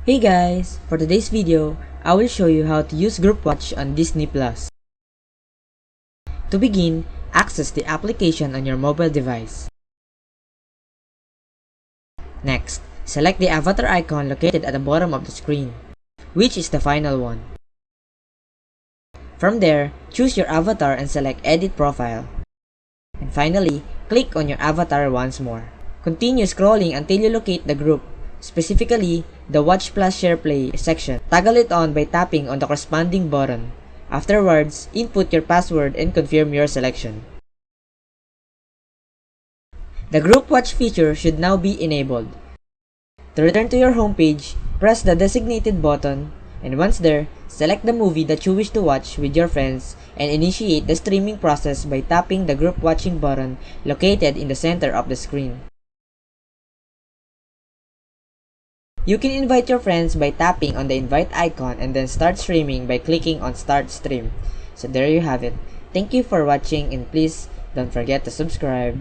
Hey guys! For today's video, I will show you how to use Groupwatch on Disney+. To begin, access the application on your mobile device. Next, select the avatar icon located at the bottom of the screen, which is the final one. From there, choose your avatar and select Edit Profile. And finally, click on your avatar once more. Continue scrolling until you locate the group, specifically the Watch Plus Share Play section. Toggle it on by tapping on the corresponding button. Afterwards, input your password and confirm your selection. The Groupwatch feature should now be enabled. To return to your homepage, press the designated button, and once there, select the movie that you wish to watch with your friends and initiate the streaming process by tapping the group watching button located in the center of the screen. You can invite your friends by tapping on the invite icon and then start streaming by clicking on start stream. So there you have it. Thank you for watching and please don't forget to subscribe.